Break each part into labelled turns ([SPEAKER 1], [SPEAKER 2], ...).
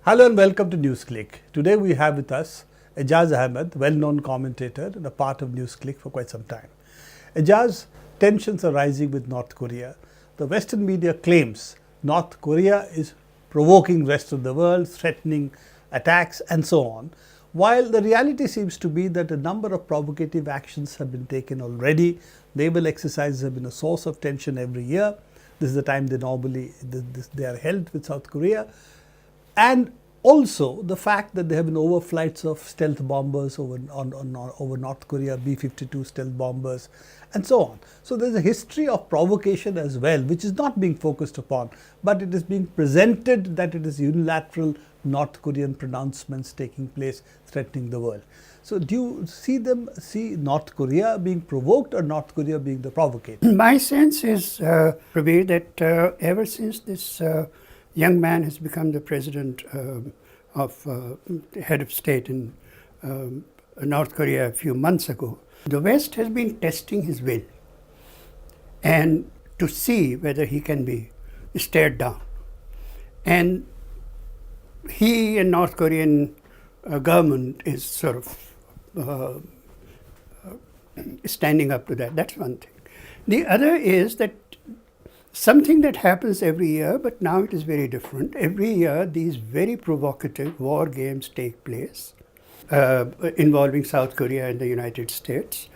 [SPEAKER 1] Hello and welcome to Newsclick. Today we have with us Aijaz Ahmad, well-known commentator and a part of Newsclick for quite some time. Aijaz, tensions are rising with North Korea. The Western media claims North Korea is provoking the rest of the world, threatening attacks and so on, while the reality seems to be that a number of provocative actions have been taken already. Naval exercises have been a source of tension every year. This is the time they are held with South Korea. And also the fact that there have been overflights of stealth bombers over North Korea, B-52 stealth bombers and so on. So there's a history of provocation as well, which is not being focused upon, but it is being presented that it is unilateral North Korean pronouncements taking place threatening the world. So do you see North Korea being provoked or North Korea being the provocator?
[SPEAKER 2] My sense is, Prabir, that ever since this young man has become the president head of state in North Korea a few months ago, the West has been testing his will and to see whether he can be stared down. And he and North Korean government is sort of standing up to that. That's one thing. The other is that something that happens every year, but now it is very different. Every year, these very provocative war games take place involving South Korea and the United States,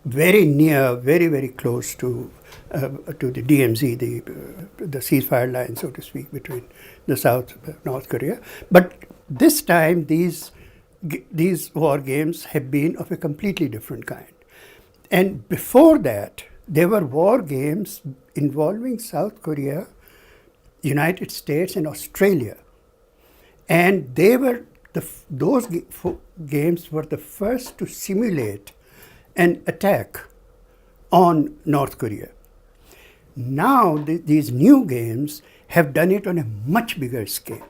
[SPEAKER 2] very near, very, very close to the DMZ, the ceasefire line, so to speak, between the South and North Korea. But this time, these war games have been of a completely different kind. And before that, there were war games involving South Korea, United States, and Australia. And those games were the first to simulate an attack on North Korea. Now, these new games have done it on a much bigger scale.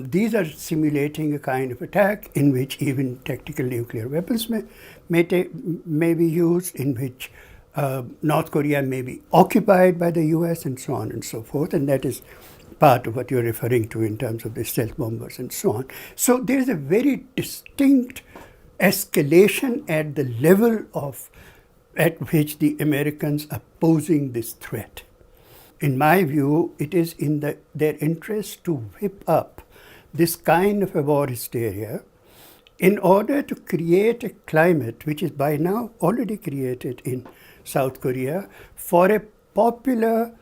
[SPEAKER 2] These are simulating a kind of attack in which even tactical nuclear weapons may be used, in which North Korea may be occupied by the US and so on and so forth, and that is part of what you're referring to in terms of the stealth bombers and so on. So there's a very distinct escalation at the level at which the Americans are posing this threat. In my view, it is in their interest to whip up this kind of a war hysteria in order to create a climate which is by now already created in South Korea for a popular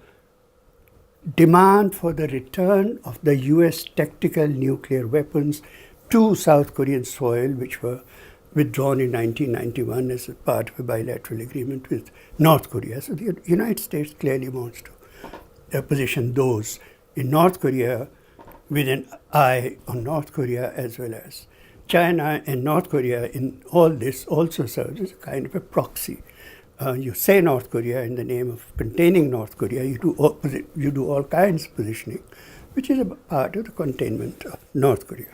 [SPEAKER 2] demand for the return of the US tactical nuclear weapons to South Korean soil, which were withdrawn in 1991 as a part of a bilateral agreement with North Korea. So the United States clearly wants to position those in North Korea with an eye on North Korea, as well as China and North Korea in all this also serves as a kind of a proxy. You say North Korea in the name of containing North Korea, you do all kinds of positioning, which is a part of the containment of North Korea.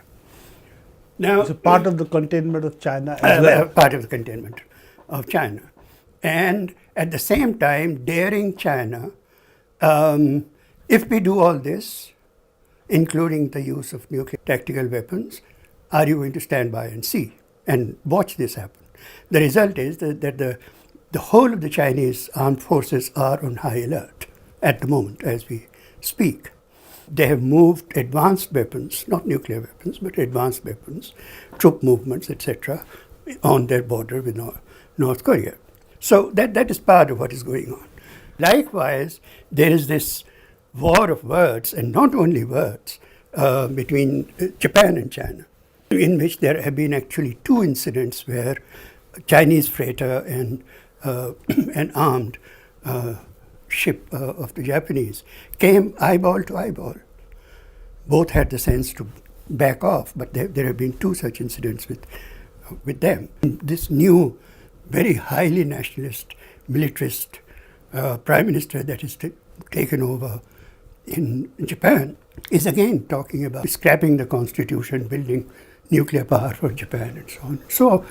[SPEAKER 2] Now,
[SPEAKER 1] it's a part of the containment of China as well.
[SPEAKER 2] Part of the containment of China. And at the same time, daring China, if we do all this, including the use of nuclear tactical weapons, are you going to stand by and see and watch this happen? The result is that the whole of the Chinese armed forces are on high alert at the moment as we speak. They have moved advanced weapons, not nuclear weapons, but advanced weapons, troop movements, etc., on their border with North Korea. So that is part of what is going on. Likewise, there is this war of words, and not only words, between Japan and China, in which there have been actually two incidents where a Chinese freighter and an armed ship of the Japanese came eyeball to eyeball. Both had the sense to back off, but there have been two such incidents with them. This new, very highly nationalist, militarist prime minister that is taken over in Japan is again talking about scrapping the constitution, building nuclear power for Japan and so on. So,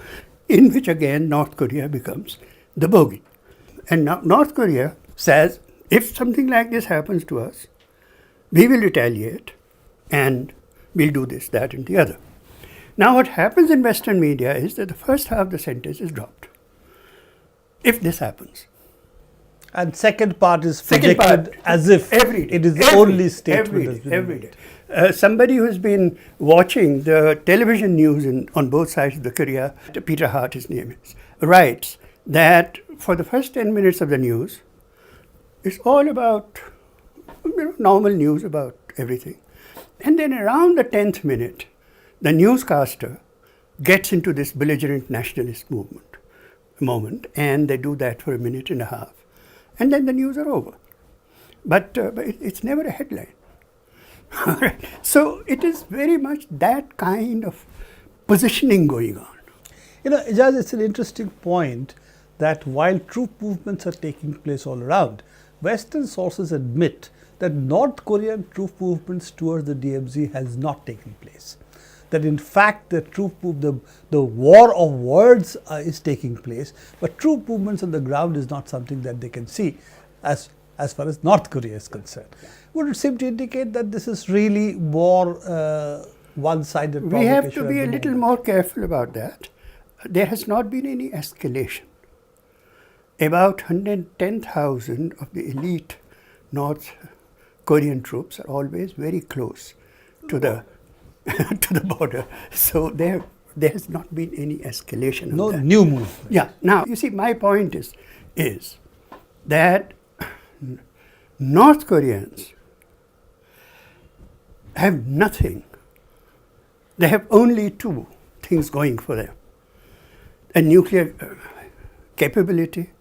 [SPEAKER 2] in which again North Korea becomes the bogey. And now North Korea says, if something like this happens to us, we will retaliate and we'll do this, that, and the other. Now, what happens in Western media is that the first half of the sentence is dropped. If this happens.
[SPEAKER 1] And second part is
[SPEAKER 2] Second
[SPEAKER 1] projected
[SPEAKER 2] part,
[SPEAKER 1] as if
[SPEAKER 2] every day,
[SPEAKER 1] it is the
[SPEAKER 2] every
[SPEAKER 1] only
[SPEAKER 2] day,
[SPEAKER 1] statement that's been
[SPEAKER 2] every
[SPEAKER 1] made.
[SPEAKER 2] day. Somebody who's been watching the television news on both sides of the Korea, Peter Hart, his name is, writes that for the first 10 minutes of the news, it's all about normal news about everything. And then around the 10th minute, the newscaster gets into this belligerent nationalist moment, and they do that for a minute and a half. And then the news are over. But it's never a headline. So it is very much that kind of positioning going on.
[SPEAKER 1] You know, Aijaz, it's an interesting point that while troop movements are taking place all around, Western sources admit that North Korean troop movements towards the DMZ has not taken place. That in fact the war of words is taking place, but troop movements on the ground is not something that they can see as far as North Korea is concerned. Would it seem to indicate that this is really more one-sided provocation?
[SPEAKER 2] We have to be a little more careful about that. There has not been any escalation. About 110,000 of the elite North Korean troops are always very close to the to the border. So there has not been any escalation.
[SPEAKER 1] No
[SPEAKER 2] of that.
[SPEAKER 1] new movement.
[SPEAKER 2] Yeah. Now, you see, my point is that North Koreans have nothing. They have only two things going for them: a nuclear capability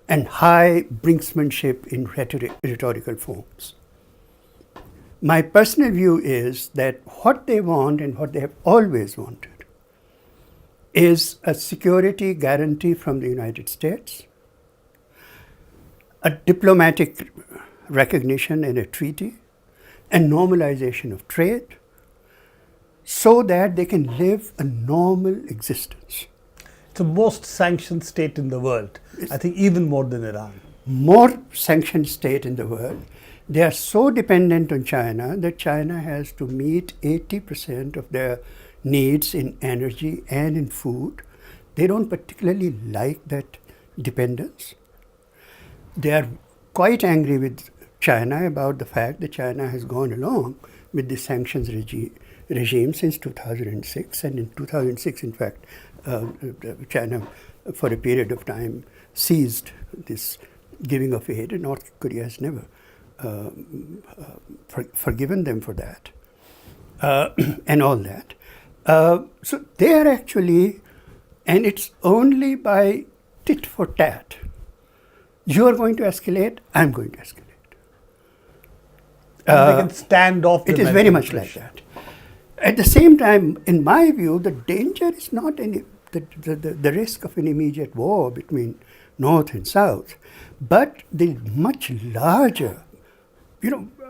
[SPEAKER 2] and high brinksmanship in rhetorical forms. My personal view is that what they want and what they have always wanted is a security guarantee from the United States, a diplomatic recognition and a treaty, and normalization of trade, so that they can live a normal existence.
[SPEAKER 1] It's the most sanctioned state in the world, I think even more than Iran.
[SPEAKER 2] More sanctioned state in the world. They are so dependent on China that China has to meet 80% of their needs in energy and in food. They don't particularly like that dependence. They are quite angry with China about the fact that China has gone along with the sanctions regime since 2006. And in 2006, in fact, China, for a period of time, ceased this giving of aid, and North Korea has never forgiven them for that, and all that. So they are actually, and it's only by tit for tat. You are going to escalate, I'm going to escalate.
[SPEAKER 1] They can stand off.
[SPEAKER 2] It is very much like that. At the same time, in my view, the danger is not the risk of an immediate war between North and South, but the much larger,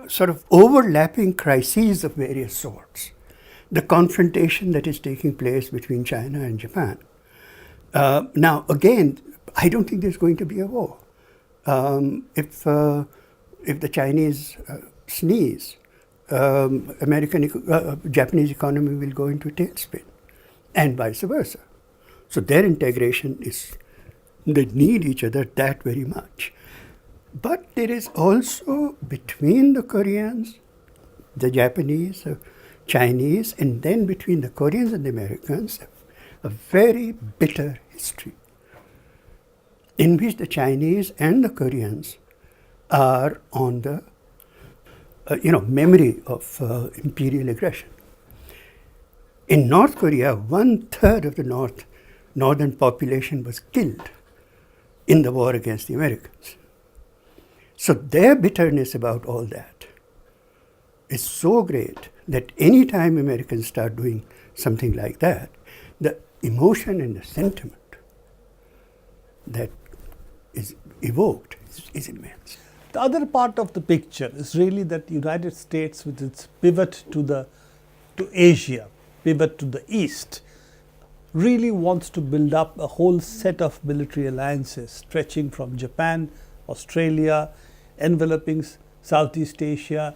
[SPEAKER 2] sort of overlapping crises of various sorts. The confrontation that is taking place between China and Japan. Now, again, I don't think there's going to be a war. If the Chinese sneeze, Japanese economy will go into a tailspin, and vice versa. So their integration is, they need each other that very much. But there is also between the Koreans, the Japanese, Chinese, and then between the Koreans and the Americans, a very bitter history in which the Chinese and the Koreans are on the memory of imperial aggression. In North Korea, 1/3 of the northern population was killed in the war against the Americans. So their bitterness about all that is so great that any time Americans start doing something like that, the emotion and the sentiment that is evoked is immense.
[SPEAKER 1] The other part of the picture is really that the United States, with its pivot to Asia, pivot to the East, really wants to build up a whole set of military alliances stretching from Japan, Australia, enveloping Southeast Asia,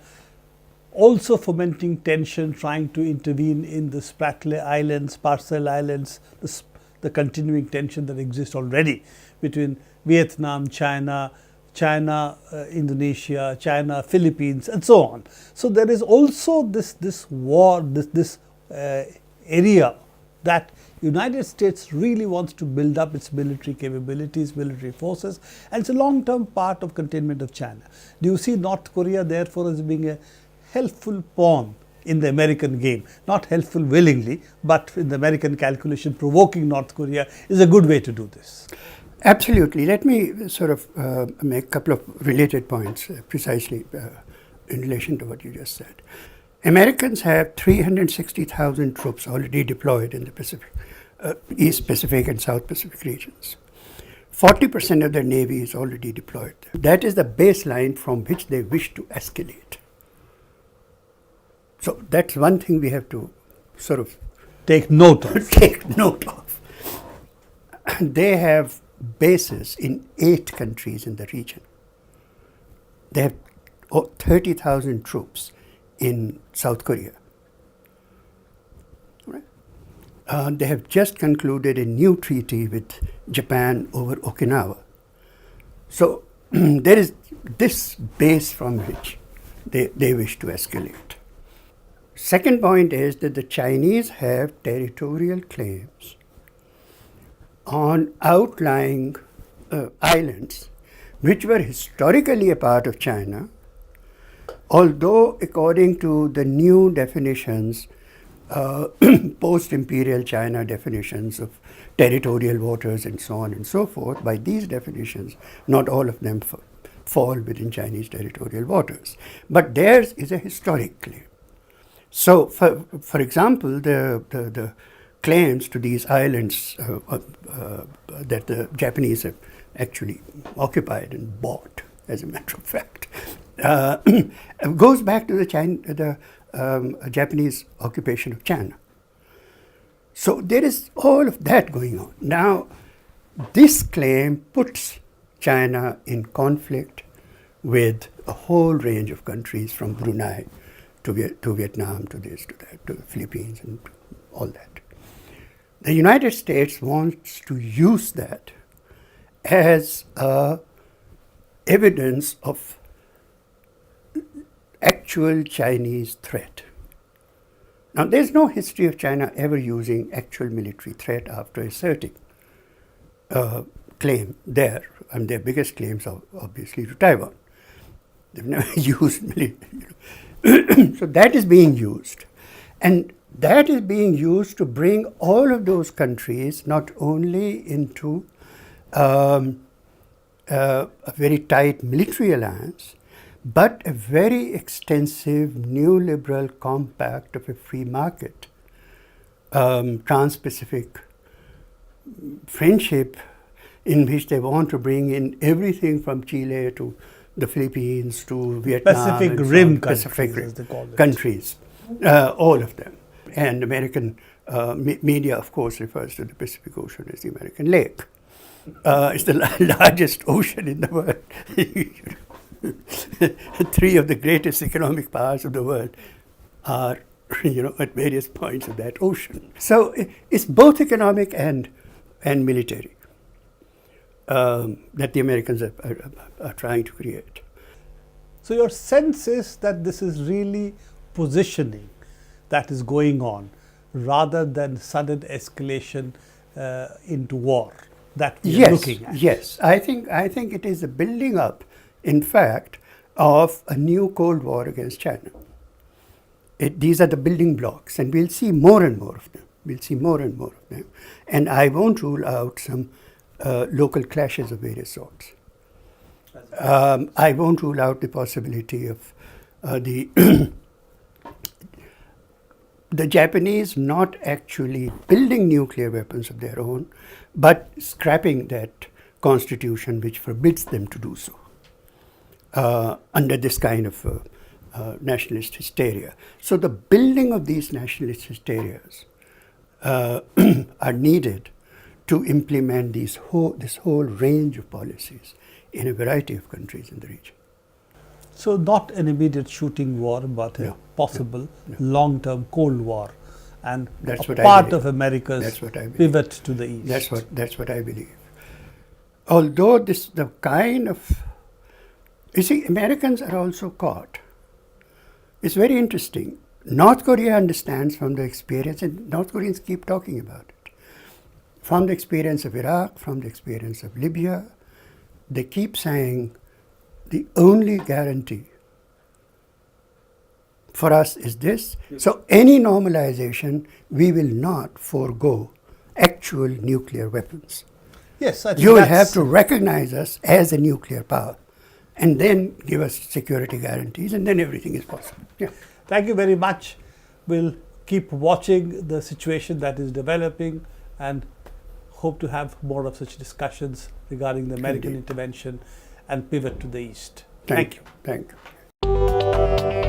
[SPEAKER 1] also fomenting tension, trying to intervene in the Spratly Islands, Parcel Islands, the continuing tension that exists already between Vietnam, China, Indonesia, China, Philippines, and so on. So there is also this war, this area that United States really wants to build up its military capabilities, military forces, and it's a long-term part of containment of China. Do you see North Korea therefore as being a helpful pawn in the American game? Not helpful willingly, but in the American calculation, provoking North Korea is a good way to do this.
[SPEAKER 2] Absolutely. Let me sort of make a couple of related points precisely in relation to what you just said. Americans have 360,000 troops already deployed in the Pacific, East Pacific and South Pacific regions. 40% of their navy is already deployed. That is the baseline from which they wish to escalate. So that's one thing we have to sort of
[SPEAKER 1] take note of.
[SPEAKER 2] They have bases in 8 countries in the region. They have 30,000 troops in South Korea. Right? They have just concluded a new treaty with Japan over Okinawa. So there is this base from which they wish to escalate. Second point is that the Chinese have territorial claims on outlying islands which were historically a part of China, although according to the new definitions, post-imperial China definitions of territorial waters and so on and so forth, by these definitions, not all of them fall within Chinese territorial waters. But theirs is a historic claim. So, for example, the claims to these islands that the Japanese have actually occupied and bought, as a matter of fact, goes back to the Japanese occupation of China. So there is all of that going on. Now, this claim puts China in conflict with a whole range of countries, from Brunei to Vietnam, to this, to that, to the Philippines, and all that. The United States wants to use that as evidence of actual Chinese threat. Now, there's no history of China ever using actual military threat after asserting claim there. And their biggest claims are obviously to Taiwan. They've never used military. So that is being used. And that is being used to bring all of those countries not only into a very tight military alliance, but a very extensive neoliberal compact of a free market, trans-Pacific friendship, in which they want to bring in everything from Chile to the Philippines to Vietnam.
[SPEAKER 1] Pacific Rim countries, as they call it.
[SPEAKER 2] Countries, all of them. And American media, of course, refers to the Pacific Ocean as the American Lake. It's the largest ocean in the world. 3 of the greatest economic powers of the world are, at various points of that ocean. So it's both economic and military that the Americans are trying to create.
[SPEAKER 1] So your sense is that this is really positioning that is going on, rather than sudden escalation into war that we are looking at.
[SPEAKER 2] Yes, I think it is a building up, in fact, of a new Cold War against China. These are the building blocks, and we'll see more and more of them. And I won't rule out some local clashes of various sorts. I won't rule out the possibility of the Japanese not actually building nuclear weapons of their own, but scrapping that constitution which forbids them to do so under this kind of nationalist hysteria. So the building of these nationalist hysterias are needed to implement this whole range of policies in a variety of countries in the region.
[SPEAKER 1] So not an immediate shooting war, but a possible long-term Cold War, and
[SPEAKER 2] That's
[SPEAKER 1] a
[SPEAKER 2] what I
[SPEAKER 1] part
[SPEAKER 2] believe.
[SPEAKER 1] of America's
[SPEAKER 2] That's what I believe.
[SPEAKER 1] pivot to the east.
[SPEAKER 2] That's what I believe. Although the kind of, you see, Americans are also caught. It's very interesting. North Korea understands from the experience, and North Koreans keep talking about it. From the experience of Iraq, from the experience of Libya, they keep saying the only guarantee for us is this. So any normalization, we will not forego actual nuclear weapons.
[SPEAKER 1] Yes, I think
[SPEAKER 2] You will
[SPEAKER 1] that's-
[SPEAKER 2] have to recognize us as a nuclear power and then give us security guarantees, and then everything is possible. Yeah.
[SPEAKER 1] Thank you very much. We'll keep watching the situation that is developing and hope to have more of such discussions regarding the American
[SPEAKER 2] Indeed.
[SPEAKER 1] intervention and pivot to the east.
[SPEAKER 2] Thank you. Thank you.